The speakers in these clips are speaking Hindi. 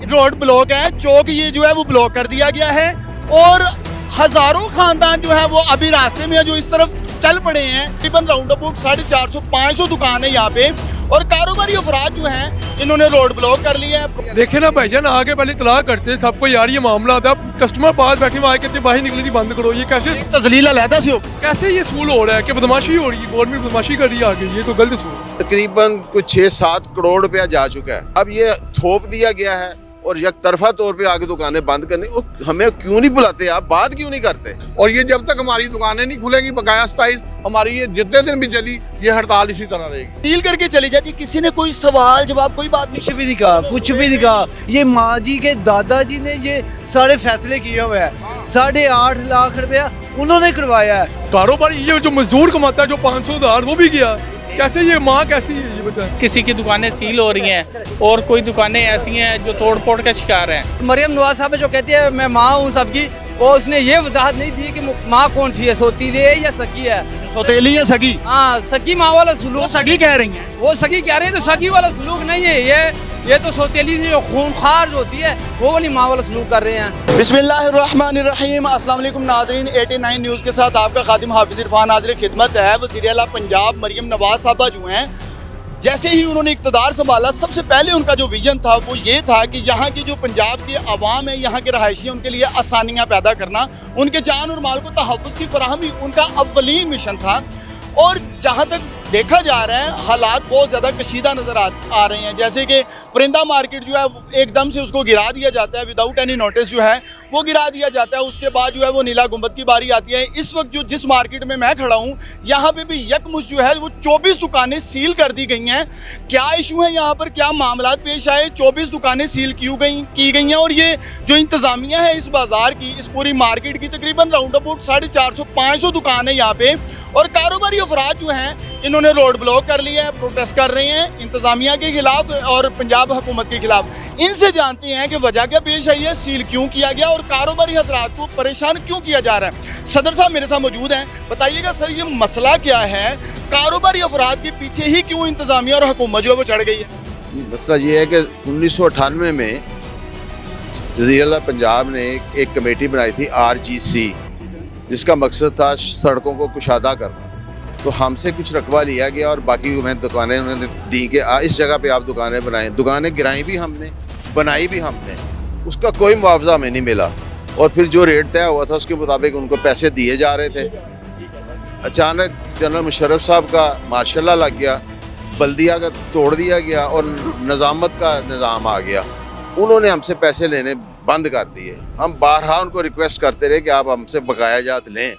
रोड ब्लॉक है, चौक ये जो है वो ब्लॉक कर दिया गया है और हजारों खानदान जो है वो अभी रास्ते में है जो इस तरफ चल पड़े हैं। तकरीबन राउंड अबाउट 450-500 दुकान है यहाँ पे और कारोबारी अफराद जो हैं इन्होंने रोड ब्लॉक कर लिया है। देखे ना भाईजान, आगे पहले इतला करते हैं सबको, यार ये मामला होता है, कस्टमर पास बैठे हुए आए कहते बाहर निकलनी बंद करो। ये कैसे तजलील अलहदा से हो, कैसे ये सूल हो रहा है कि बदमाशी हो रही है, गवर्नमेंट बदमाशी कर रही है आगे, ये तो गलत सूल। तकरीबन कुछ 6-7 करोड़ रुपया जा चुका है। अब ये थोप दिया गया है और एक तरफा तौर पे आगे दुकानें बंद करनी। हमें क्यों नहीं बुलाते, आप बात क्यों नहीं करते? और ये जब तक हमारी दुकानें नहीं खुलेंगी बकाया 27 हमारी ये जितने दिन भी चली ये हड़ताल इसी तरह रहेगी। सील करके चली जाती। किसी ने कोई सवाल जवाब कोई बात नहीं, कुछ भी नहीं कहा, कुछ भी नहीं कहा। ये माँ जी के दादाजी ने ये सारे फैसले किए हुए हैं। 8.5 लाख रुपया उन्होंने करवाया है। कारोबारी ये जो मजदूर कमाता है जो 500,000 वो भी गया, कैसे ये माँ कैसी है ये बताएं। किसी की दुकानें सील हो रही हैं और कोई दुकानें ऐसी हैं जो तोड़ फोड़ का शिकार हैं। मरियम नवाज साहब जो कहती है मैं माँ हूँ सबकी, वो उसने ये वजाहत नहीं दी कि माँ कौन सी है, सौतीली है या सगी है। सौतेली या सगी? हाँ, सगी माँ वाला सुलूक। सगी कह रही हैं, वो सगी कह रहे हैं, तो सगी वाला सुलूक नहीं है ये तो सौतेली से जो खूनखार होती है वो वाली माँ वाला सलूक कर रहे हैं। बिस्मिल्लाहिर्रहमानिर्रहीम। अस्सलाम वालेकुम नाज़रीन, 89 न्यूज़ के साथ आपका खादिम हाफिज़ इरफान हाज़िर खिदमत है। वज़ीर आला पंजाब मरियम नवाज साहबा जो हैं, जैसे ही उन्होंने इक़्तिदार संभाला सबसे पहले उनका जो विजन था वो ये था कि यहाँ की जो पंजाब की आवाम है, यहाँ के रहायशी, उनके लिए आसानियाँ पैदा करना, उनके जान और माल को तहफ़्फ़ुज़ की फराहमी उनका अव्वलीन मिशन था। और जहाँ तक देखा जा रहा है हालात बहुत ज़्यादा कशीदा नज़र आ रहे हैं। जैसे कि परिंदा मार्केट जो है एकदम से उसको गिरा दिया जाता है, विदाउट एनी नोटिस जो है वो गिरा दिया जाता है। उसके बाद जो है वो नीला गुंबद की बारी आती है। इस वक्त जो जिस मार्केट में मैं खड़ा हूँ यहाँ पे भी यकमुश्त जो है वो 24 दुकानें सील कर दी गई हैं। क्या इशू है यहाँ पर, क्या मामला पेश आए? 24 दुकानें सील की गई हैं और ये जो इंतज़ामिया है इस बाज़ार की, इस पूरी मार्केट की, तकरीबन राउंड अबाउट 450-500 दुकान है यहाँ पे और कारोबारी अफराद जो हैं इन्होंने रोड ब्लॉक कर लिया है, प्रोटेस्ट कर रहे हैं इंतज़ामिया के खिलाफ और पंजाब हुकूमत के खिलाफ। इनसे जानते हैं कि वजह क्या पेश आई है, सील क्यों किया गया और कारोबारी हजरात को परेशान क्यों किया जा रहा है। सदर साहब मेरे साथ मौजूद हैं, बताइएगा सर ये मसला क्या है, कारोबारी अफराद के पीछे ही क्यों इंतज़ामिया और हुकूमत जो है वो चढ़ गई है? मसला ये है कि 1998 में वज़ीर आला पंजाब ने एक कमेटी बनाई थी RGC, जिसका मकसद था सड़कों को कुशादा करना। तो हमसे कुछ रकबा लिया गया और बाकी हमें दुकानें उन्होंने दी कि इस जगह पे आप दुकानें बनाएं। दुकानें गिराई भी हमने, बनाई भी हमने, उसका कोई मुआवजा हमें नहीं मिला। और फिर जो रेट तय हुआ था उसके मुताबिक उनको पैसे दिए जा रहे थे। अचानक जनरल मुशर्रफ साहब का मार्शल लग गया, बल्दिया का तोड़ दिया गया और निज़ामत का निज़ाम आ गया। उन्होंने हमसे पैसे लेने बंद कर दिए। हम बारहा उनको रिक्वेस्ट करते रहे कि आप हमसे बकाया जात लें।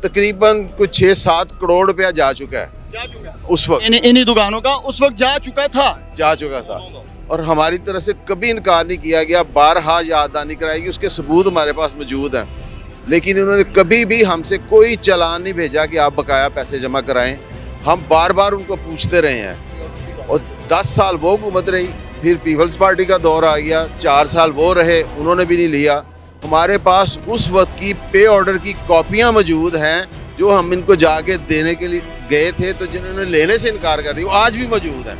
तकरीबन कुछ 6-7 करोड़ रुपया जा चुका है उस वक्त, इन्हीं दुकानों का उस वक्त जा चुका था और हमारी तरफ से कभी इनकार नहीं किया गया। बारहा याददानी कराएगी, उसके सबूत हमारे पास मौजूद हैं, लेकिन उन्होंने कभी भी हमसे कोई चालान नहीं भेजा कि आप बकाया पैसे जमा कराएं। हम बार बार उनको पूछते रहे हैं और 10 साल वो हुकूमत रही, फिर पीपल्स पार्टी का दौर आ गया, 4 साल वो रहे, उन्होंने भी नहीं लिया। हमारे पास उस वक्त की पे ऑर्डर की कॉपियां मौजूद हैं जो हम इनको जाके देने के लिए गए थे, तो जिन्होंने लेने से इनकार कर दिया वो आज भी मौजूद हैं।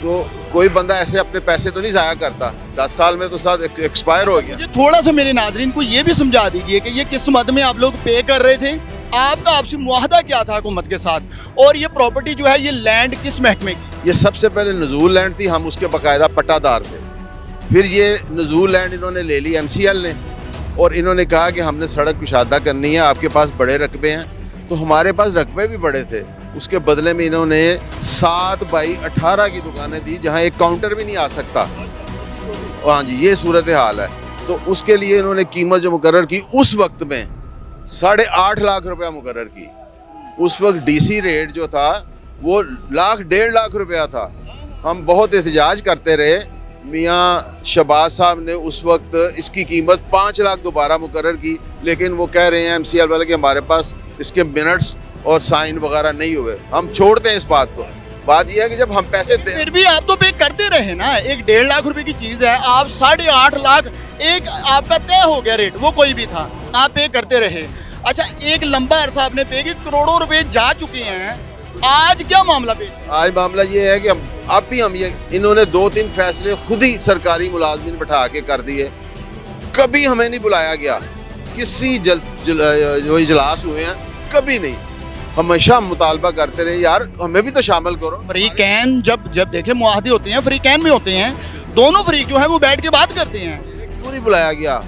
तो कोई बंदा ऐसे अपने पैसे तो नहीं ज़ाया करता, 10 साल में तो साथ एक्सपायर हो गया। थोड़ा सा मेरे नाज़रीन को ये भी समझा दीजिए कि ये किस मद में आप लोग पे कर रहे थे, आपका आपसी मुआहदा क्या था हुकूमत के साथ, और ये प्रॉपर्टी जो है ये लैंड किस महकमे की? ये सबसे पहले नजूल लैंड थी, हम उसके बाकायदा पट्टादार थे। फिर ये नजूल लैंड इन्होंने ले ली MCL ने और इन्होंने कहा कि हमने सड़क कुशादा करनी है, आपके पास बड़े रकबे हैं। तो हमारे पास रकबे भी बड़े थे, उसके बदले में इन्होंने 7/18 की दुकानें दी जहां एक काउंटर भी नहीं आ सकता। हाँ जी, ये सूरत हाल है। तो उसके लिए इन्होंने कीमत जो मुकर्रर की उस वक्त में 8.5 लाख रुपया मुकर्रर की। उस वक्त DC रेट जो था वो 1.5 लाख रुपया था। हम बहुत एहतजाज करते रहे, मियाँ शहबाज साहब ने उस वक्त इसकी कीमत 5 लाख दोबारा मुकर्रर की, लेकिन वो कह रहे हैं MCL वाले कि हमारे पास इसके मिनट्स और साइन वगैरह नहीं हुए। हम छोड़ते हैं इस बात को। बात यह है कि जब हम पैसे दे, फिर भी आप तो पे करते रहे ना। एक 1.5 लाख रुपए की चीज़ है, आप 8.5 लाख एक आपका तय हो गया रेट, वो कोई भी था, आप पे करते रहे। अच्छा, एक लंबा अरसा आपने पे कि करोड़ों रुपए जा चुके हैं, आज क्या मामला पेश? आज मामला ये है कि हम अब भी हम ये इन्होंने 2-3 फैसले खुद ही सरकारी मुलाजमीन बैठा के कर दिए, कभी हमें नहीं बुलाया गया, किसी जो इजलास हुए हैं कभी नहीं, हमेशा हम मुतालबा करते रहे यार हमें भी तो शामिल करो। फ्रीकैन जब देखे मुआहदे होते हैं फ्रीकैन में होते हैं, दोनों फ्रीक जो है वो बैठ के बात करते हैं, क्यों नहीं बुलाया गया,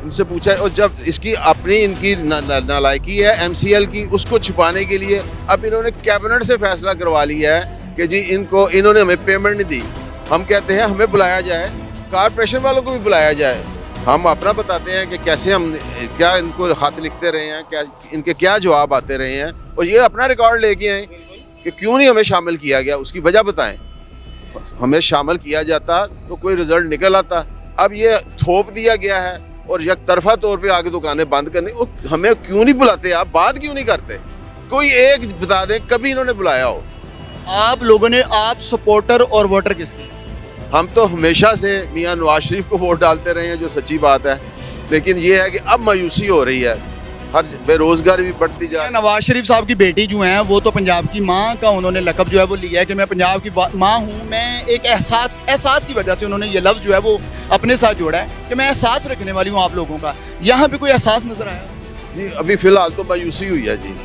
उनसे पूछा। और जब इसकी अपनी इनकी नालायकी है MCL की, उसको छुपाने के लिए अब इन्होंने कैबिनेट से फैसला करवा लिया है कि जी इन्होंने हमें पेमेंट नहीं दी। हम कहते हैं हमें बुलाया जाए, कारपोरेशन वालों को भी बुलाया जाए, हम अपना बताते हैं कि कैसे हम क्या इनको खत लिखते रहे हैं, क्या इनके क्या जवाब आते रहे हैं, और ये अपना रिकॉर्ड लेके आए कि क्यों नहीं हमें शामिल किया गया, उसकी वजह बताएं। हमें शामिल किया जाता तो कोई रिजल्ट निकल आता। अब ये थोप दिया गया है और एक तरफा तौर पे आगे दुकानें बंद करनी, हमें क्यों नहीं बुलाते, आप बात क्यों नहीं करते, कोई एक बता दें कभी इन्होंने बुलाया हो। आप लोगों ने, आप सपोर्टर और वोटर किसके? हम तो हमेशा से मियां नवाज शरीफ को वोट डालते रहे हैं, जो सच्ची बात है, लेकिन ये है कि अब मायूसी हो रही है, हर बेरोजगारी भी बढ़ती जा रही है। नवाज शरीफ साहब की बेटी जो हैं वो तो पंजाब की माँ का उन्होंने लक़ब जो है वो लिया है कि मैं पंजाब की माँ हूँ। मैं एक एहसास की वजह से उन्होंने ये लफ्ज़ जो है वो अपने साथ जोड़ा है कि मैं एहसास रखने वाली हूँ आप लोगों का। यहाँ पे कोई एहसास नज़र आया? जी अभी फ़िलहाल तो मायूसी हुई है जी।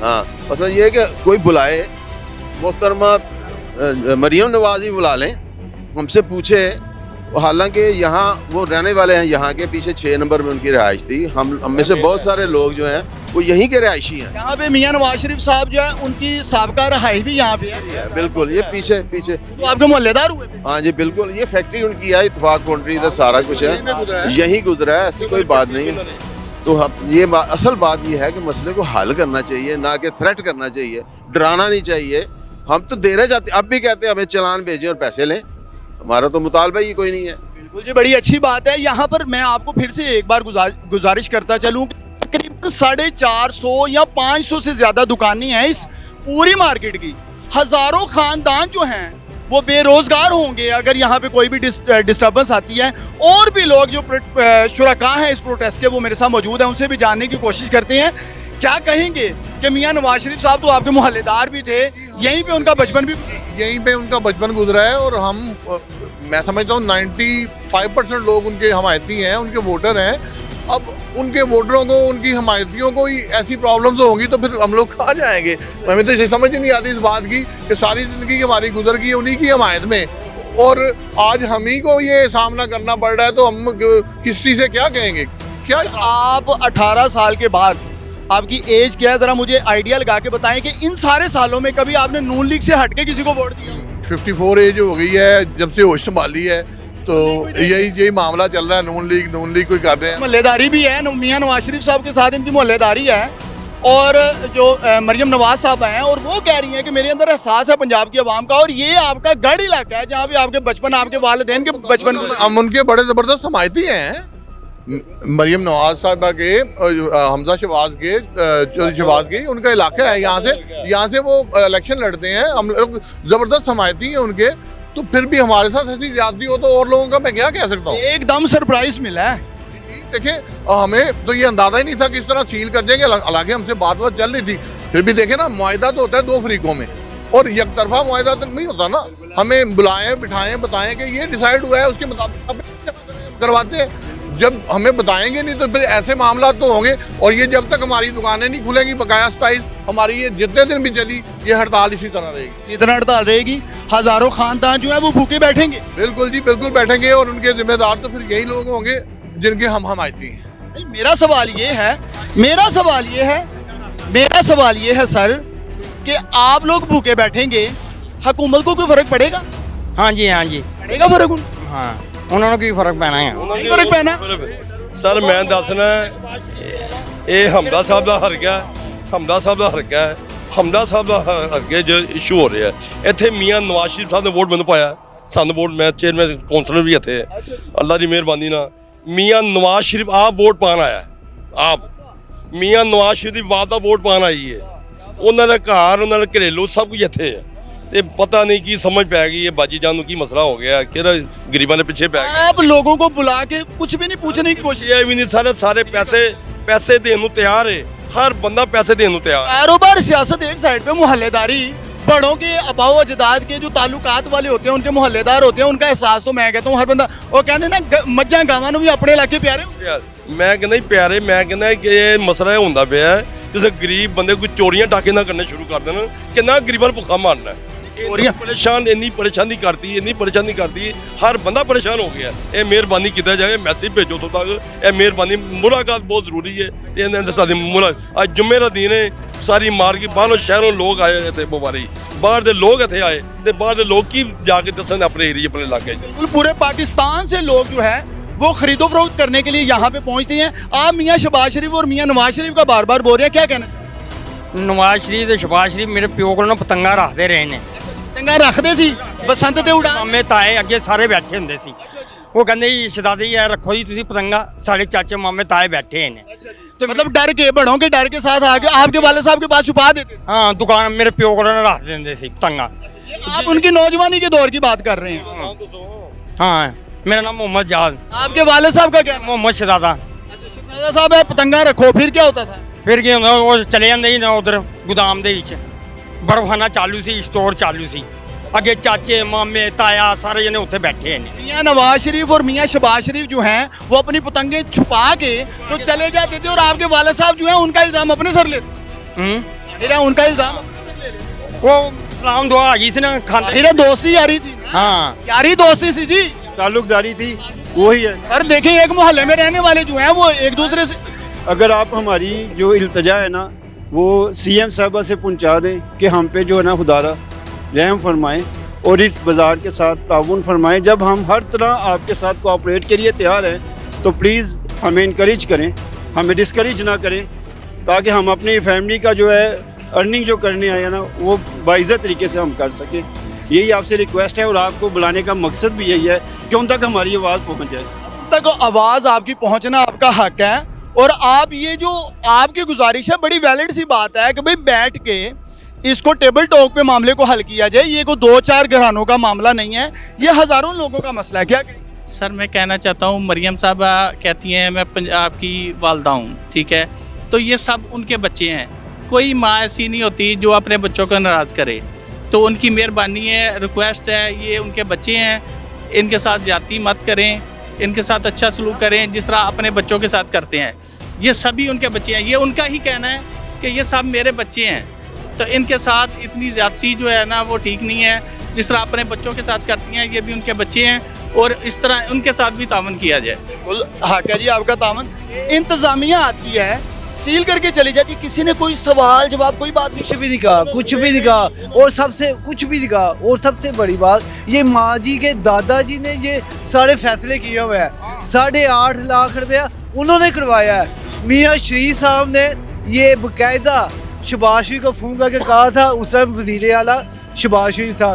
हाँ, मतलब ये है कि कोई बुलाए, मोहतरमा मरियम नवाज ही बुला लें, हमसे पूछे, हालांकि यहाँ वो रहने वाले हैं, यहाँ के पीछे 6 नंबर में उनकी रिहाइश थी। हम में से बहुत सारे लोग जो हैं वो यहीं के रिहायशी हैं। यहाँ पे मियां नवाज शरीफ साहब जो है उनकी साबका रहाइश भी यहाँ पे है। बिल्कुल, ये पीछे तो आपके मोहल्लेदार हुए? हाँ जी बिल्कुल, ये फैक्ट्री उनकी है, इत्तेफाक फाउंड्री, इधर सारा कुछ है, यहीं गुजरा है, ऐसी कोई बात नहीं है। तो ये असल बात ये है कि मसले को हल करना चाहिए, ना कि थ्रेट करना चाहिए, डराना नहीं चाहिए। हम तो दे रहे जाते, अब भी कहते हैं हमें चालान भेजें और पैसे लें, हमारा तो मुतालबा ही कोई नहीं है। बिल्कुल जी, बड़ी अच्छी बात है। यहाँ पर मैं आपको फिर से एक बार गुजारिश करता चलूँ, तकरीबन 450 या 500 से ज़्यादा दुकानें हैं इस पूरी मार्केट की। हज़ारों ख़ानदान जो हैं वो बेरोज़गार होंगे अगर यहाँ पे कोई भी डिस्टर्बेंस आती है। और भी लोग जो शुरका हैं इस प्रोटेस्ट के वो मेरे साथ मौजूद हैं, उनसे भी जानने की कोशिश करते हैं। क्या कहेंगे कि मियां नवाज शरीफ साहब तो आपके मोहल्लेदार भी थे, यहीं पे उनका बचपन भी, यहीं पे उनका बचपन गुजरा है, और मैं समझता हूँ 95% लोग उनके हमायती हैं, उनके वोटर हैं। अब उनके वोटरों को, उनकी हमायतियों को ही ऐसी प्रॉब्लम्स होंगी तो फिर हम लोग कहाँ जाएंगे। हमें तो समझ ही नहीं आती इस बात की कि सारी ज़िंदगी हमारी गुजर गई है उन्हीं की हमायत में, और आज हम ही को ये सामना करना पड़ रहा है, तो हम किसी से क्या कहेंगे। क्या आप 18 साल के बाद, आपकी एज क्या है, ज़रा मुझे आइडिया लगा के बताएं कि इन सारे सालों में कभी आपने नून लीग से हट के किसी को वोट दिया? 54 एज हो गई है जब से होश संभाली है, तो यही मामला चल रहा है। नून लीग कोई कर रहे हैं। मोहल्लेदारी भी है, मियां नवाज शरीफ साहब के साथ इनकी मोहल्लेदारी है, और जो मरियम नवाज साहब हैं, और वो कह रही हैं कि मेरे अंदर एहसास है पंजाब की आवाम का, और ये आपका गढ़ इलाका है जहाँ पे आपके बचपन, आपके वालिदैन के बचपन, हम उनके बड़े ज़बरदस्त हमायती हैं। मरियम नवाज साहबा के, हमजा शहबाज के, चौधरी शहबाज के, उनका इलाका है, यहाँ से वो इलेक्शन लड़ते हैं। हम लोग ज़बरदस्त हमायती हैं उनके, तो फिर भी हमारे साथ ऐसी ज्यादती हो तो और लोगों का मैं क्या कह सकता हूँ। एकदम सरप्राइज मिला है। देखिए, हमें तो ये अंदाजा ही नहीं था किस तरह सील कर देंगे, हालांकि हमसे बात चल रही थी, फिर भी देखे ना, मुआहिदा तो होता है 2 फरीकों में, और एक तरफा मुआहिदा तो नहीं होता ना। हमें बुलाएं, बिठाएं, बताएं कि ये डिसाइड हुआ है, उसके मुताबिक करवाते हैं। जब हमें बताएंगे नहीं तो फिर ऐसे मामला तो होंगे, और ये जब तक हमारी दुकानें नहीं खुलेंगी बकाया 27, हमारी ये जितने दिन भी चली ये हड़ताल इसी तरह रहेगी। इतना हड़ताल रहेगी, हज़ारों खानदान जो है वो भूखे बैठेंगे। बिल्कुल जी, बिल्कुल बैठेंगे, और उनके जिम्मेदार तो फिर यही लोग होंगे जिनके हम हमायती हैं। मेरा सवाल ये है सर कि आप लोग भूखे बैठेंगे, हुकूमत को कोई फर्क पड़ेगा? हाँ जी पड़ेगा फर्क? हाँ, उन्होंने की फर्क पैना है। फर्क पैना सर मैं दसना ये हमदा साहब का हरका है, हमदा साहब का हरका है, हमदा साहब का हरके जो इशू हो रहा है इतने मियां नवाज शरीफ साहब ने वोट मैंने पाया, सानू वोट, मैं चेयरमैन कौंसलर भी इतने, अल्लाह की मेहरबानी ना मियां नवाज शरीफ आप वोट पान आया, आप मियां नवाज शरीफ की बात का वोट पान आई है, उन्होंने घर, उन्होंने घरेलू सब कुछ इतने है, तो पता नहीं की समझ पै गई है बाजी जान की मसला हो गया कि गरीबों ने पिछे पै गया। आप लोगों को बुला के कुछ भी नहीं पूछने की कोशिश? भी नहीं, सारे पैसे देने तैयार है, हर बंदा पैसे देने तैयार। कारोबार सियासत एक साइड पे, मोहल्लेदारी बड़ों के अबाव अजदाद के जो ताल्लुकात वाले होते हैं, उनके मोहल्लेदार होते हैं, उनका एहसास तो मैं कहता हूँ हर बंदा, वो कहते हैं ना मज्जां गावां भी अपने इलाके प्यारे होंदे। ਯਾਰ ਮੈਂ ਕਹਿੰਦਾ ਜੀ ਪਿਆਰੇ, ਮੈਂ ਕਹਿੰਦਾ ਕਿ ਇਹ ਮਸਲਾ ਇਹ ਹੁੰਦਾ ਪਿਆ ਹੈ, ਕਿਸੇ ਗਰੀਬ ਬੰਦੇ ਕੋਈ ਚੋਰੀਆਂ ਟਾਕੇ ਨਾ ਕਰਨੇ ਸ਼ੁਰੂ ਕਰ ਦੇਣ, ਕਿੰਨਾ ਗਰੀਬਾਂ ਨੂੰ ਭੁੱਖਾ ਮਾਰਨਾ ਹੈ। ਚੋਰੀਆਂ ਪਰੇਸ਼ਾਨ, ਇੰਨੀ ਪਰੇਸ਼ਾਨੀ ਕਰਦੀ ਹਰ ਬੰਦਾ ਪਰੇਸ਼ਾਨ ਹੋ ਗਿਆ। ਇਹ ਮਿਹਰਬਾਨੀ ਕੀਤਾ ਜਾਏ, ਮੈਸੇਜ ਭੇਜੋ ਤੋਂ ਤੱਕ ਇਹ ਮਿਹਰਬਾਨੀ, ਮੁਲਾਕਾਤ ਬਹੁਤ ਜ਼ਰੂਰੀ ਹੈ। ਇਹਨਾਂ ਦੇ ਸਾਡੀ ਅੱਜ ਜੁਮੇ ਦਾ ਦਿਨ ਹੈ, ਸਾਰੀ ਮਾਰਕੀਟ ਬਾਹਰੋਂ ਸ਼ਹਿਰੋਂ ਲੋਕ ਆਏ ਇੱਥੇ ਬਿਮਾਰੀ, ਬਾਹਰ ਦੇ ਲੋਕ ਇੱਥੇ ਆਏ ਤੇ ਬਾਹਰ ਦੇ ਲੋਕ ਕੀ ਜਾ ਕੇ ਦੱਸਣ ਆਪਣੇ ਏਰੀਏ ਆਪਣੇ ਇਲਾਕੇ 'ਚ। बिल्कुल पूरे पाकिस्तान से लोग जो है वो खरीदो फरोख्त करने के लिए यहाँ पे पहुँचते हैं। आप मियाँ शहबाज शरीफ और मियाँ नवाज शरीफ का बार बार बोल रहे हैं, क्या कहना चाहिए? ਨਵਾਜ਼ ਸ਼ਰੀਫ ਤੇ ਸ਼ਬਾਜ਼ ਸ਼ਰੀਫ ਮੇਰੇ ਪਿਓ ਕੋਲ ਨਾ ਪਤੰਗਾ ਰੱਖਦੇ ਰਹੇ ਨੇ। ਚੰਗਾ ਰੱਖਦੇ ਸੀ ਬਸੰਤ ਤੇ ਉਡਾ ਮਾਮੇ ਤਾਏ ਅੱਗੇ ਸਾਰੇ ਬੈਠੇ ਹੁੰਦੇ ਸੀ। ਉਹ ਕਹਿੰਦੇ ਜੀ ਸ਼ਹਜ਼ਾਦੇ ਜੀ ਰੱਖੋ ਜੀ ਤੁਸੀਂ ਪਤੰਗਾ, ਸਾਡੇ ਚਾਚੇ ਮਾਮੇ ਤਾਏ ਬੈਠੇ ਨੇ। मतलब डर के बड़ों के डर के साथ आगे आपके वाले साहब के पास छुपा देते थे। ਹਾਂ ਦੁਕਾਨ ਮੇਰੇ ਪਿਓ ਕੋਲ ਨਾ ਰੱਖ ਦਿੰਦੇ ਸੀ ਪਤੰਗਾ। आप उनकी नौजवानी के दौर की बात कर रहे हैं। ਹਾਂ ਮੇਰਾ ਨਾਮ मोहम्मद जाद, आपके वाले साहब का क्या नाम? मोहम्मद शहजादा। अच्छा शहजादा साहब है, पतंगा रखो, फिर क्या होता था? ਫਿਰ ਕੀ ਹੁੰਦਾ, ਉਹ ਚਲੇ ਜਾਂਦੇ ਸੀ ਨਾ ਉਧਰ ਗੋਦਾਮ ਦੇ ਵਿੱਚ, ਬਰਫਖਾਨਾ ਚਾਲੂ ਸੀ, ਸਟੋਰ ਚਾਲੂ ਸੀ, ਅੱਗੇ ਚਾਚੇ ਮਾਮੇ ਤਾਇਆ ਸਾਰੇ ਜਣੇ ਉੱਥੇ ਬੈਠੇ ਨੇ। मियाँ नवाज शरीफ और मियाँ शहबाज शरीफ जो हैं वो अपनी पतंगे छुपा के तो चले जाते थे, और आपके वाले साहब जो हैं उनका इल्जाम अपने सर लेते। ਹੂੰ उनका इल्जाम अपने सर ले लेते। ਉਹ ਸਲਾਮ ਦੁਆ ਆ ਗਈ ਸੀ ਨਾ ਖਾਂਦੇ। आखिर दोस्ती यारी थी ना? ਹਾਂ यारी दोस्ती सी जी, ताल्लुकदारी थी, वही है। सर देखिए एक मोहल्ले में रहने वाले जो हैं वो एक दूसरे से अगर आप हमारी जो इल्तजा है ना वो सीएम साहबा से पहुंचा दें कि हम पे जो है ना खुदारा रहम फरमाएं और इस बाज़ार के साथ ताउन फरमाएं। जब हम हर तरह आपके साथ कोऑपरेट के लिए तैयार हैं तो प्लीज़ हमें इनकरेज करें, हमें डिस्करेज ना करें, ताकि हम अपनी फैमिली का जो है अर्निंग जो करने आए हैं ना वो बाइज़्ज़त तरीके से हम कर सकें। यही आपसे रिक्वेस्ट है और आपको बुलाने का मकसद भी यही है कि उन तक हमारी आवाज़ पहुँच जाए। तक आवाज़ आपकी पहुंचना आपका हक है, और आप ये जो आपकी गुजारिश है बड़ी वैलिड सी बात है कि भाई बैठ के इसको टेबल टॉक पे मामले को हल किया जाए। ये कोई 2-4 घरानों का मामला नहीं है, ये हज़ारों लोगों का मसला है। क्या कहें? सर मैं कहना चाहता हूँ, मरियम साहबा कहती हैं मैं पंजाब की वालदा हूँ, ठीक है, तो ये सब उनके बच्चे हैं। कोई माँ ऐसी नहीं होती जो अपने बच्चों को नाराज़ करे, तो उनकी मेहरबानी है, रिक्वेस्ट है, ये उनके बच्चे हैं, इनके साथ ज़्यादती मत करें, इनके साथ अच्छा सलूक करें जिस तरह अपने बच्चों के साथ करते हैं। ये सभी उनके बच्चे हैं, ये उनका ही कहना है कि ये सब मेरे बच्चे हैं, तो इनके साथ इतनी ज़्यादती जो है ना वो ठीक नहीं है। जिस तरह अपने बच्चों के साथ करती हैं, ये भी उनके बच्चे हैं, और इस तरह उनके साथ भी तावन किया जाए। बिल्कुल हक है जी आपका तावन। इंतज़ामिया आती है सील करके चली जाती, किसी ने कोई सवाल जवाब कोई बात कुछ भी नहीं कहा, कुछ भी नहीं कहा, और सबसे कुछ भी नहीं कहा। और सबसे बड़ी बात, ये माँ जी के दादाजी ने ये सारे फैसले किए हुए हैं। 8.5 लाख रुपया उन्होंने करवाया है। मियाँ शरीफ साहब ने ये बाकायदा शहबाज शरीफ को फ़ोन करके कहा था, उस टाइम वज़ीर आला शहबाज शरीफ था,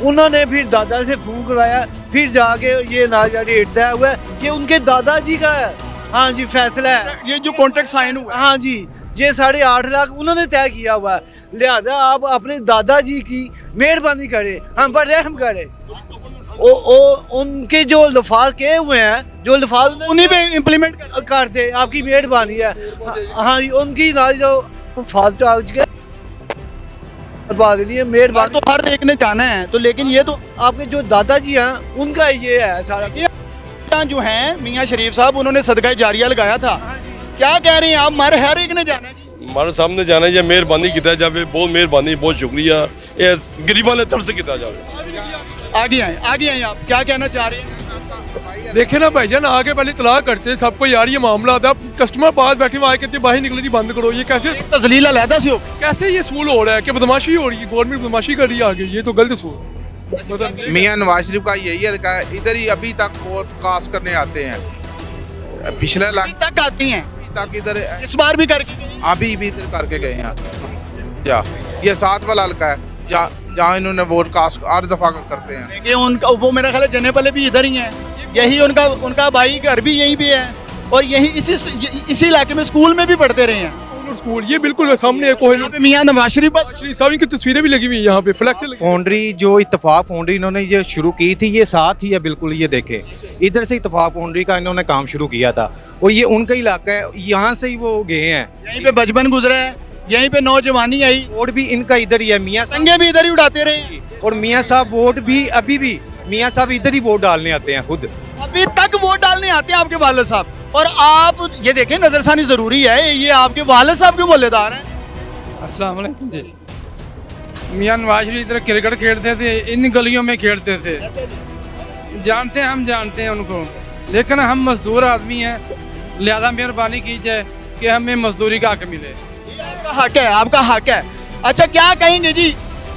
उन्होंने फिर दादा से फ़ोन करवाया, फिर जाके ये नाजारी तय हुआ है, ये उनके दादाजी का है। हाँ जी फैसला है, ये जो कॉन्ट्रैक्ट साइन हुआ है। हाँ जी ये 8.5 लाख उन्होंने तय किया हुआ है। लिहाजा आप अपने दादाजी की मेहरबानी करें, हम पर रहम करें। उनके जो लफाज किए हुए हैं, जो लफाज उन्हीं पे इम्प्लीमेंट करते, आपकी मेहरबानी है। हाँ उनकी ना जो फालतू आज के बात नहीं है, मेहरबानी। तो हर एक ने जाना है, तो लेकिन ये तो आपके जो दादाजी हैं उनका ये है सारा। जो हैं मियाँ शरीफ साहब, उन्होंने सदका जारिया लगाया था, क्या कह रहे हैं आप? हमारे हर एक ने जाना है जी। हमारे सामने जाना है, मेहरबानी किया जाए, बहुत मेहरबानी, बहुत शुक्रिया, ये गरीबों ने तरफ से किया जाए। आगे आए आप क्या कहना चाह रहे हैं? देखे ना भाईजान, आगे पहले तलाक करते सबको यार ये मामला आता, कस्टमर पास बैठे हुए कहते बाहर निकले जी बंद करो। ये कैसे तजलील अलहदा से हो, कैसे ये सूल हो रहा है कि बदमाशी हो रही है, गवर्नमेंट बदमाशी कर रही है आगे, ये तो गलत सूल। मियाँ नवाज शरीफ का यही हल्का है, इधर ही अभी तक वोट कास्ट करने आते हैं। पिछले अभी तक आती हैं, अभी तक इधर इस बार भी करके अभी भी इधर करके गए हैं। या ये 7 वाला हल्का है जहाँ इन्होंने वोट कास्ट हर दफा करते हैं। देखिए उनका वो मेरा ख्याल है जने पले भी इधर ही है, यही उनका भाई घर भी यहीं पे है, और यही इसी इलाके में स्कूल में भी पढ़ते रहे हैं। स्कूल ये बिल्कुल सामने है, कोहिनूर मियाँ नवाज शरीफ साहब की तस्वीरें भी लगी हुई यहाँ पे, फ्लैक्स लगी। फाउंड्री जो इत्तेफाक फाउंड्री इन्होंने ये शुरू की थी, ये साथ ही है बिल्कुल। ये देखें इधर से इत्तेफाक फाउंड्री का इन्होंने काम शुरू किया था, और ये उनका इलाका है, यहाँ से ही वो गए हैं। यहीं पे बचपन गुजरा है, यहीं पे नौजवानी आई, वोट भी इनका इधर ही है, मियाँ साहब। दंगे भी इधर ही उड़ाते रहे, और मियाँ साहब वोट भी अभी भी मियाँ साहब इधर ही वोट डालने आते हैं खुद। अभी तक वोट डालने आते हैं आपके वालिद साहब। और आप ये देखें, नजरसानी जरूरी है, ये आपके वालिद साहब के मोहल्लेदार हैं। अस्सलाम वालेकुम जी। मियाँ नवाज शरीफ इधर क्रिकेट खेलते थे, इन गलियों में खेलते थे, जानते हैं, हम जानते हैं उनको, लेकिन हम मजदूर आदमी हैं, लिहाजा मेहरबानी की जाए कि हमें मजदूरी का हक मिले। आपका हक है, आपका हक है। अच्छा, क्या कहेंगे जी,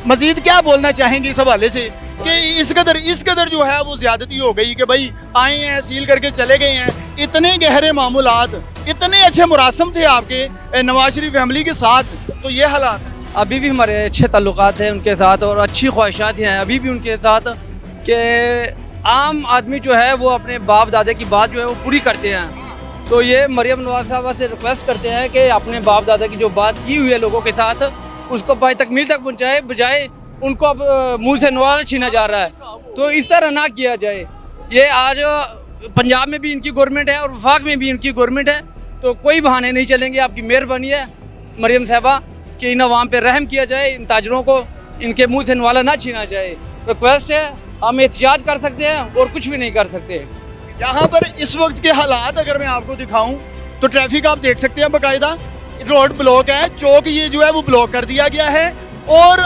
मजीद क्या बोलना चाहेंगे इस हवाले से कि इस कदर जो है वो ज्यादती हो गई कि भाई आए हैं, सील करके चले गए हैं, इतने गहरे मामूलात, इतने अच्छे मुरासम थे आपके नवाज शरीफ फैमिली के साथ, तो ये हालात। अभी भी हमारे अच्छे ताल्लुकात हैं उनके साथ और अच्छी ख्वाहिशात हैं अभी भी उनके साथ कि आम आदमी जो है वो अपने बाप दादा की बात जो है वो पूरी करते हैं। तो ये मरियम नवाज साहबा से रिक्वेस्ट करते हैं कि अपने बाप दादा की जो बात की हुई है लोगों के साथ उसको बाई तकमील तक पहुँचाए, बजाय उनको अब मुँह से नवाला छीना जा रहा है, तो इस तरह ना किया जाए। ये आज पंजाब में भी इनकी गवर्नमेंट है और वफाक में भी इनकी गवर्नमेंट है, तो कोई बहाने नहीं चलेंगे। आपकी मेहरबानी है मरियम साहबा कि इन अवाम पे रहम किया जाए, इन ताजरों को इनके मुंह से नवाला ना छीना जाए। रिक्वेस्ट है, हम एहतजाज कर सकते हैं और कुछ भी नहीं कर सकते। यहाँ पर इस वक्त के हालात अगर मैं आपको दिखाऊं तो ट्रैफिक आप देख सकते हैं, बाकायदा रोड ब्लॉक है, चौक ये जो है वो ब्लॉक कर दिया गया है और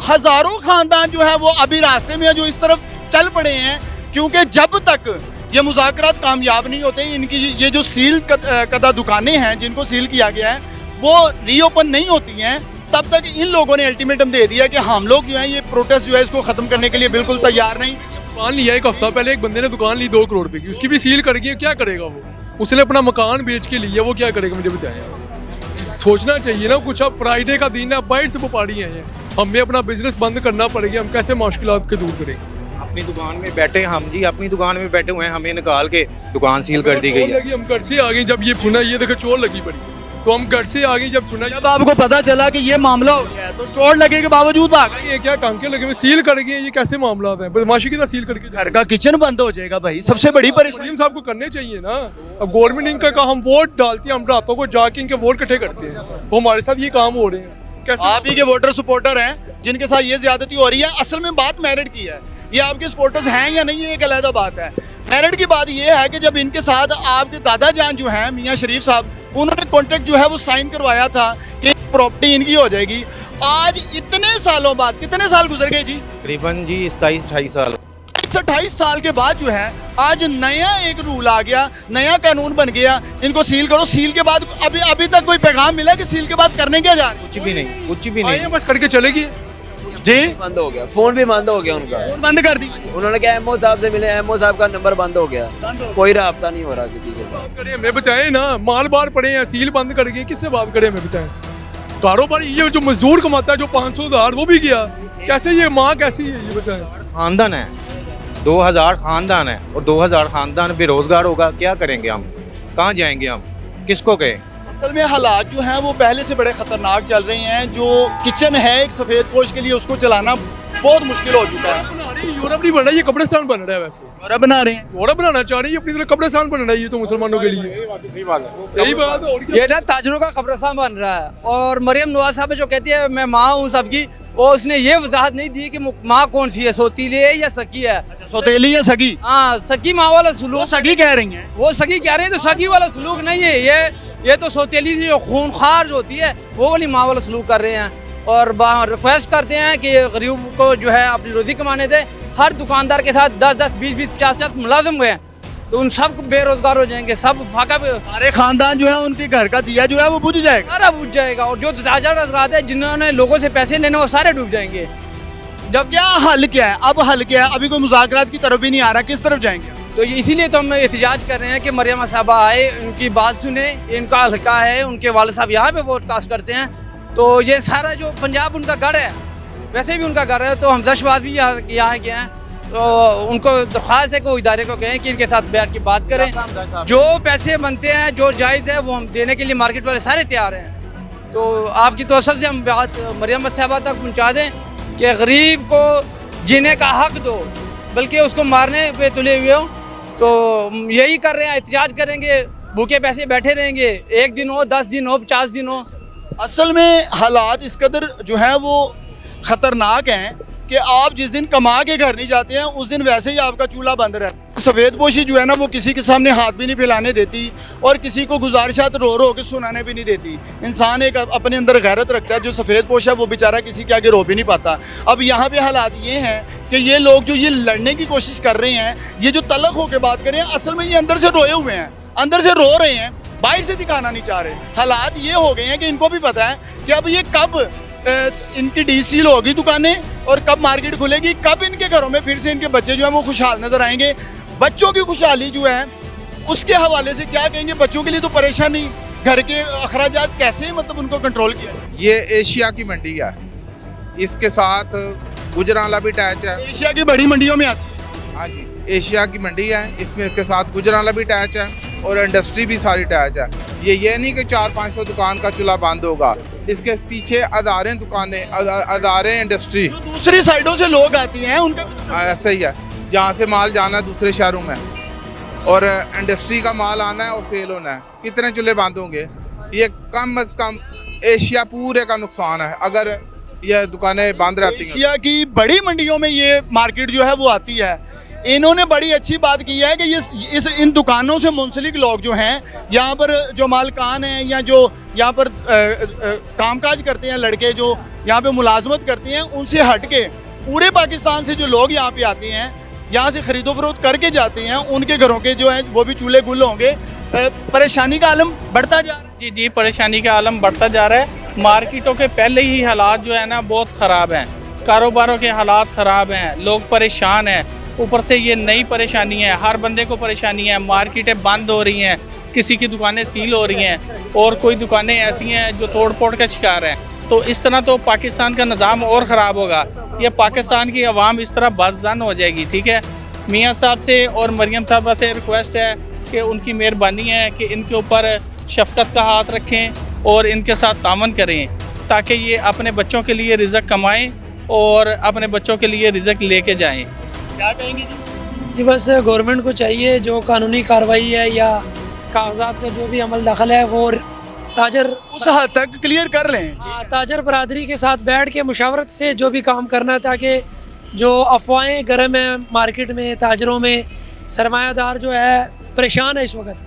हजारों खानदान जो है वो अभी रास्ते में है जो इस तरफ चल पड़े हैं, क्योंकि जब तक ये मुज़ाकरात कामयाब नहीं होते, इनकी ये जो सील कदा दुकानें हैं जिनको सील किया गया है वो रीओपन नहीं होती हैं, तब तक इन लोगों ने अल्टीमेटम दे दिया कि हम लोग जो है ये प्रोटेस्ट जो है इसको ख़त्म करने के लिए बिल्कुल तैयार नहीं। दुकान लिया एक हफ्ता पहले, एक बंदे ने दुकान ली 2 करोड़ रुपए की, उसकी भी सील कर गई, क्या करेगा वो? उसने अपना मकान बेच के लिया, वो क्या करेगा मुझे बताएं। सोचना चाहिए ना कुछ। अब फ्राइडे का दिन है, बाइट से व्यापारी हैं, हमें अपना बिजनेस बंद करना पड़ेगा, हम कैसे मुश्किलात के दूर करेंगे? अपनी दुकान में बैठे हम जी, अपनी दुकान में बैठे हुए हैं, हमें निकाल के दुकान सील कर दी गई है। हम घर से आ गए जब ये सुना, ये देखो चोर लगी पड़ी, तो हम घर से आ गए जब सुना, जब आपको पता चला कि ये मामला हो गया है तो चोट लगे के बावजूद भाग गए। ये क्या टांके लगे हुए, सील कर गए, ये कैसे मामला है? बदमाशी की तरह सील करके घर का किचन बंद हो जाएगा भाई, सबसे बड़ी परेशानी। मरीम साहब को करने चाहिए ना। अब गवर्नमेंट इनका का हम वोट डालती है, हम रातों को जाके इनके वोट इकट्ठे करते हैं, तो हमारे साथ ये काम हो रहे हैं। कैसे आप ही के वोटर सपोर्टर हैं जिनके साथ ये ज्यादती हो रही है। असल में बात मेरिट की है, ये आपके सपोर्टर्स हैं या नहीं, ये एक अलग बात है। मेरिट की बात ये है कि जब इनके साथ आपके दादा जान जो हैं मियाँ शरीफ साहब, उन्होंने कॉन्ट्रैक्ट जो है वो साइन करवाया था कि प्रॉपर्टी इनकी हो जाएगी। आज इतने सालों बाद, कितने साल गुजर गए जी? तकरीबन जी 27-28 साल। 28 साल के बाद जो है आज नया एक रूल आ गया, नया कानून बन गया, इनको सील करो। सील के बाद अभी तक कोई पैगाम मिला कि सील के बाद करने क्या जा रहे हैं? कुछ भी नहीं, कुछ भी नहीं, बस करके चलेगी जी। बंद हो गया, फोन भी बंद हो गया उनका, फोन बंद कर दी। उन्होंने कहा एमओ साहब से मिले, एमओ साहब का नंबर बंद हो गया, कोई राब्ता नहीं हो रहा किसी के साथ। हमें बताएं ना, माल बार पड़े हैं, सील बंद कर गए, किससे बात करें? हमें बताएं। कारोबार ये जो मजदूर कमाता है जो 500,000 वो भी गया, कैसे ये माँ कैसी है ये बताएं? खानदान है, 2000 खानदान है और 2000 खानदान बेरोजगार होगा, क्या करेंगे हम? कहाँ जाएंगे हम? किसको कहें? असल में हालात जो हैं वो पहले से बड़े ख़तरनाक चल रहे हैं। जो किचन है एक सफ़ेद पोश के लिए, उसको चलाना बहुत मुश्किल हो चुका है। यूरोप नहीं बन रहा, ये कब्रिस्तान बन रहा है। वैसे यूरोप बना रहे हैं, यूरोप बनाना चाह रही है, अपनी तरह कब्रिस्तान बन रहा है ये तो मुसलमानों के लिए। सही बात है। और क्या? ये ना ताजरों का कब्रिस्तान बन रहा है। और मरियम नवाज साहब जो कहती है मैं माँ हूँ सबकी, और उसने ये वजाहत नहीं दी कि माँ कौन सी है, सौतीली है या सकी है? सौतेली या सगी? हाँ, सकी माँ वाला सुलूक। सगी कह रही हैं, वो सगी कह रहे हैं, तो सगी वाला सलूक नहीं है ये तो सौतेली से जो खूनखार जो होती है वो वाली माँ वाला सलूक कर रहे हैं। और रिक्वेस्ट करते हैं कि गरीब को जो है अपनी रोजी कमाने दे। हर दुकानदार के साथ 10-10, 20-20, 50-50 मुलाजिम हुए हैं, तो उन सब बेरोजगार हो जाएंगे, सब फाका पे। सारे खानदान जो है उनके घर का दिया जो है वो बुझ जाएगा, सारा बुझ जाएगा। और जो ताजा हजरात है जिन्होंने लोगों से पैसे लेने वो सारे डूब जाएंगे। जब क्या हल क्या है? अब हल क्या है? अभी कोई मुज़ाकरात की तरफ भी नहीं आ रहा, किस तरफ जाएंगे? तो इसीलिए तो हम एहतजाज कर रहे हैं कि मरियम साहबा आए, उनकी बात सुने। इनका हल्का है, उनके वाले साहब यहाँ पे वोट कास्ट करते हैं, तो ये सारा जो पंजाब उनका घर है, वैसे भी उनका घर है। तो हम 10 बात भी यहाँ के हैं, तो उनको दरख्वास्त है कि वो इदारे को कहें कि इनके साथ बैठ के बात करें। जो पैसे बनते हैं, जो जायज़ है, वो हम देने के लिए मार्केट वाले सारे तैयार हैं। तो आपकी तवसल से हम बात मरियम साहबा तक पहुँचा दें कि गरीब को जीने का हक दो, बल्कि उसको मारने पे तुले हुए हो। तो यही कर रहे हैं, एहतजाज करेंगे, भूखे पैसे बैठे रहेंगे। 1 दिन हो, 10 दिन हो, 50 दिन हो, असल में हालात इस कदर जो है वो ख़तरनाक हैं कि आप जिस दिन कमा के घर नहीं जाते हैं उस दिन वैसे ही आपका चूल्हा बंद रहता है। सफ़ेद पोशी जो है ना वो किसी के सामने हाथ भी नहीं फैलाने देती और किसी को गुजारिशात रो रो के सुनाने भी नहीं देती। इंसान एक अपने अंदर गैरत रखता है। जो सफ़ेद पोश है वो बेचारा किसी के आगे रो भी नहीं पाता। अब यहाँ पे हालात ये हैं कि ये लोग जो ये लड़ने की कोशिश कर रहे हैं, ये जो तलक होकर बात कर रहे हैं, असल में ये अंदर से रोए हुए हैं, अंदर से रो रहे हैं, बाहर से दिखाना नहीं चाह रहे। हालात ये हो गए हैं कि इनको भी पता है कि अब ये कब इनकी डीसील होगी दुकानें और कब मार्केट खुलेगी, कब इनके घरों में फिर से इनके बच्चे जो हैं वो खुशहाल नज़र आएंगे। बच्चों की खुशहाली जो है उसके हवाले से क्या कहेंगे? बच्चों के लिए तो परेशानी, घर के अखराजात कैसे मतलब उनको कंट्रोल किया? ये एशिया की मंडी है, इसके साथ गुजरांवाला भी अटैच है। एशिया की बड़ी मंडियों में आती है। हाँ जी, एशिया की मंडी है, इसमें इसके साथ गुजरांवाला भी अटैच है और इंडस्ट्री भी सारी अटैच है। ये नहीं कि 400-500 दुकान का चूल्हा बंद होगा, इसके पीछे हज़ारें दुकानें, हज़ारें इंडस्ट्री, दूसरी साइडों से लोग आती हैं उनका ऐसा ही है। जहाँ से माल जाना है दूसरे शहरों में और इंडस्ट्री का माल आना है और सेल होना है, कितने चूल्हे बंद होंगे? ये कम अज़ कम एशिया पूरे का नुकसान है अगर ये दुकानें बंद रहती हैं। एशिया की बड़ी मंडियों में ये मार्केट जो है वो आती है। इन्होंने बड़ी अच्छी बात की है कि इन दुकानों से मुंसलिक लोग जो हैं, यहाँ पर जो मालकान हैं या जो यहाँ पर कामकाज करते हैं, लड़के जो यहाँ पे मुलाजमत करते हैं, उनसे हट के पूरे पाकिस्तान से जो लोग यहाँ पे आते हैं, यहाँ से ख़रीदो फरोख्त करके जाते हैं, उनके घरों के जो हैं वो भी चूल्हे गुल होंगे। परेशानी का आलम बढ़ता जा रहा है। जी, परेशानी का आलम बढ़ता जा रहा है। मार्केटों के पहले ही हालात जो है ना बहुत ख़राब हैं, कारोबारों के हालात ख़राब हैं, लोग परेशान हैं, ऊपर से ये नई परेशानी है, हर बंदे को परेशानी है। मार्केटें बंद हो रही हैं, किसी की दुकानें सील हो रही हैं और कोई दुकानें ऐसी हैं जो तोड़ फोड़ का शिकार हैं। तो इस तरह तो पाकिस्तान का निज़ाम और ख़राब होगा। ये पाकिस्तान की आवाम इस तरह बदजन हो जाएगी। ठीक है, मियाँ साहब से और मरियम साहबा से रिक्वेस्ट है कि उनकी मेहरबानी है कि इनके ऊपर शफकत का हाथ रखें और इनके साथ तावन करें ताकि ये अपने बच्चों के लिए रिज़्क कमाएं और अपने बच्चों के लिए रिज़्क लेके जाएं। क्या कहेंगे जी? बस गवर्नमेंट को चाहिए जो कानूनी कार्रवाई है या कागजात का जो भी अमल दखल है वो ताजर उस हद तक क्लियर कर लें। ताजर बरादरी के साथ बैठ के मुशावरत से जो भी काम करना, ताकि जो अफवाहें गर्म हैं मार्केट में, ताजरों में, सरमायादार जो है परेशान है इस वक्त,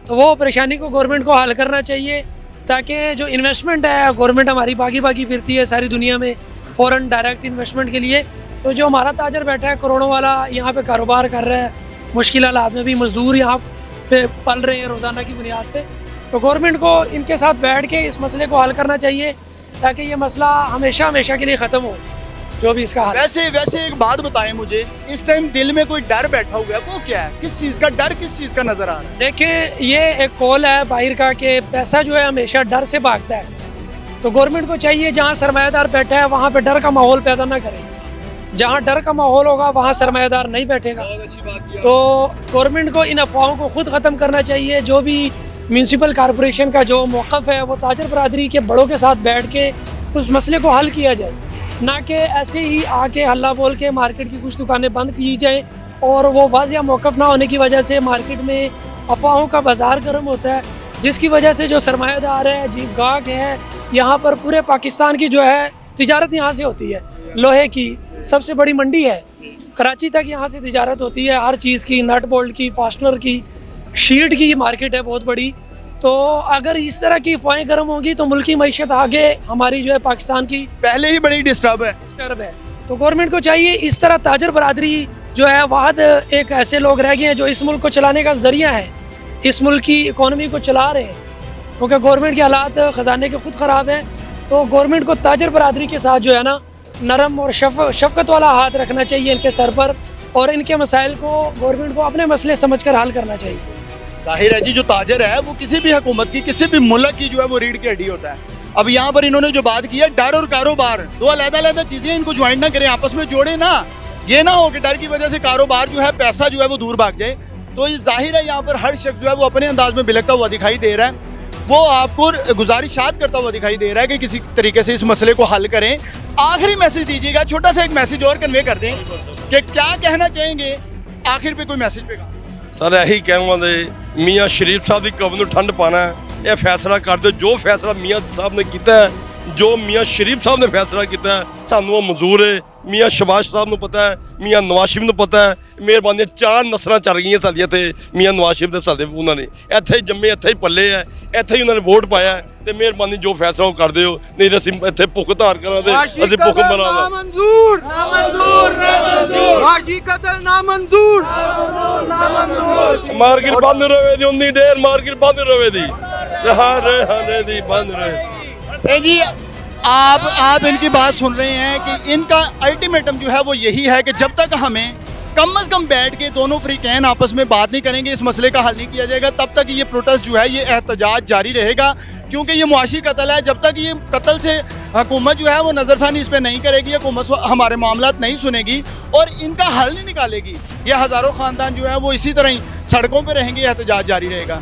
तो वो परेशानी को गवर्नमेंट को हल करना चाहिए ताकि जो इन्वेस्टमेंट है, गवर्नमेंट हमारी बागी बागी फिरती है सारी दुनिया में फ़ौरन डायरेक्ट इन्वेस्टमेंट के लिए। तो जो हमारा ताजर बैठा है करोड़ों वाला यहाँ पे कारोबार कर रहा है, मुश्किल हालात में भी मजदूर यहाँ पे पल रहे हैं रोज़ाना की बुनियाद पे, तो गवर्नमेंट को इनके साथ बैठ के इस मसले को हल करना चाहिए ताकि ये मसला हमेशा हमेशा के लिए ख़त्म हो, जो भी इसका हल। वैसे एक बात बताएं मुझे, इस टाइम दिल में कोई डर बैठा हुआ है, वो क्या है? किस चीज़ का डर, किस चीज़ का नज़र आ रहा है? देखें, ये एक कॉल है बाहर का कि पैसा जो है हमेशा डर से भागता है, तो गवर्नमेंट को चाहिए जहाँ सरमायादार बैठा है वहाँ पे डर का माहौल पैदा ना करे। जहाँ डर का माहौल होगा वहाँ सरमायादार नहीं बैठेगा। तो गवर्नमेंट को इन अफवाहों को खुद ख़त्म करना चाहिए। जो भी म्यूनसिपल कॉरपोरेशन का जो मौक़िफ़ है वो ताजर बरादरी के बड़ों के साथ बैठ के उस मसले को हल किया जाए, ना कि ऐसे ही आके हल्ला बोल के मार्केट की कुछ दुकानें बंद की जाएँ और वो वाज़िया मौक़िफ़ ना होने की वजह से मार्केट में अफवाहों का बाज़ार गर्म होता है, जिसकी वजह से जो सरमायादार है, जी गाहक है, यहाँ पर पूरे पाकिस्तान की जो है तिजारत यहाँ से होती है। लोहे की सबसे बड़ी मंडी है, कराची तक यहाँ से तिजारत होती है, हर चीज़ की, नट बोल्ट की, फास्टनर की, शीट की मार्केट है बहुत बड़ी। तो अगर इस तरह की अफवाहें गर्म होंगी तो मुल्की मईशत आगे हमारी जो है पाकिस्तान की पहले ही बड़ी डिस्टर्ब है। तो गवर्नमेंट को चाहिए इस तरह ताजर बरादरी जो है वाहद एक ऐसे लोग रह गए हैं जो इस मुल्क को चलाने का जरिया है, इस मुल्क की इकॉनमी को चला रहे हैं, क्योंकि गवर्नमेंट के हालात ख़जाने के खुद ख़राब हैं। तो गवर्नमेंट को ताजर बरादरी के साथ जो है ना नरम और शफकत वाला हाथ रखना चाहिए इनके सर पर, और इनके मसाइल को गवर्नमेंट को अपने मसले समझकर हल करना चाहिए। जाहिर है जी, जो ताजर है वो किसी भी हुकूमत की, किसी भी मुल्क की जो है वो रीढ़ की हड्डी होता है। अब यहाँ पर इन्होंने जो बात की है, डर और कारोबार दो अलग-अलग चीज़ें, इनको ज्वाइन ना करें, आपस में जोड़े ना। ये ना हो कि डर की वजह से कारोबार जो है, पैसा जो है वो दूर भाग जाए। तो ये जाहिर है यहाँ पर हर शख्स जो है वो अपने अंदाज में बिलकता हुआ दिखाई दे रहा है, वो आपको गुजारिशात करता हुआ दिखाई दे रहा है कि किसी तरीके से इस मसले को हल करें। आखिरी मैसेज दीजिएगा, छोटा सा एक मैसेज और कन्वे कर दें कि क्या कहना चाहेंगे आखिर पे, कोई मैसेज पे? सर यही कहूँगा मियाँ शरीफ साहब की कब्र में ठंड पाना है ਇਹ ਫੈਸਲਾ ਕਰ ਦਿਓ ਜੋ ਫੈਸਲਾ ਮੀਆਂ ਸਾਹਿਬ ਨੇ ਕੀਤਾ ਹੈ, ਜੋ ਮੀਆਂ ਸ਼ਰੀਫ ਸਾਹਿਬ ਨੇ ਫੈਸਲਾ ਕੀਤਾ ਹੈ, ਸਾਨੂੰ ਉਹ ਮਨਜ਼ੂਰ ਹੈ। ਮੀਆਂ ਸ਼ਬਾਸ਼ ਸਾਹਿਬ ਨੂੰ ਪਤਾ ਹੈ, ਮੀਆਂ ਨਵਾਜ਼ ਸ਼ਰੀਫ ਨੂੰ ਪਤਾ ਹੈ। ਮਿਹਰਬਾਨੀ 4 ਨਸਲਾਂ ਚੱਲ ਗਈਆਂ ਸਾਡੀਆਂ ਤੇ ਮੀਆਂ ਨਵਾਜ਼ ਸ਼ਰੀਫ ਦੇ ਸਾਦੇ ਉਹਨਾਂ ਨੇ ਇੱਥੇ ਹੀ ਜੰਮੇ, ਇੱਥੇ ਹੀ ਪੱਲੇ ਹੈ, ਇੱਥੇ ਹੀ ਉਹਨਾਂ ਨੇ ਵੋਟ ਪਾਇਆ ਹੈ। ਤੇ ਮਿਹਰਬਾਨੀ ਜੋ ਫੈਸਲਾ ਉਹ ਕਰ ਦਿਓ, ਨਹੀਂ ਤਾਂ ਅਸੀਂ ਇੱਥੇ ਭੁੱਖ ਧਾਰ ਕਰਾਂਗੇ, ਅਸੀਂ ਭੁੱਖ ਮਰਾਂਗੇ। मंजूर ना मंजूर ना मंजूर वाजी कत्ल ना मंजूर ਮਾਰਕੀਟ ਬੰਦ ਰਵੇ ਦੀ ਉਨੀ ਢੇਰ ਮਾਰਕੀਟ ਬੰਦ ਰਵੇ ਦੀ ਹਰੇ ਦੀ ਬੰਦ ਰਹੇ। ए जी आप इनकी बात सुन रहे हैं कि इनका अल्टीमेटम जो है वो यही है कि जब तक हमें कम से कम बैठ के दोनों फ्रीकैन आपस में बात नहीं करेंगे, इस मसले का हल नहीं किया जाएगा, तब तक ये प्रोटेस्ट जो है ये एहतजाज जारी रहेगा। क्योंकि ये मुआशी कत्ल है, जब तक ये कत्ल से हुकूमत जो है वो नज़रसानी इस पर नहीं करेगी, हुकूमत हमारे मामलात नहीं सुनेगी और इनका हल नहीं निकालेगी, ये हज़ारों ख़ानदान जो है वो इसी तरह ही सड़कों पर रहेंगे, एहतजाज जारी रहेगा।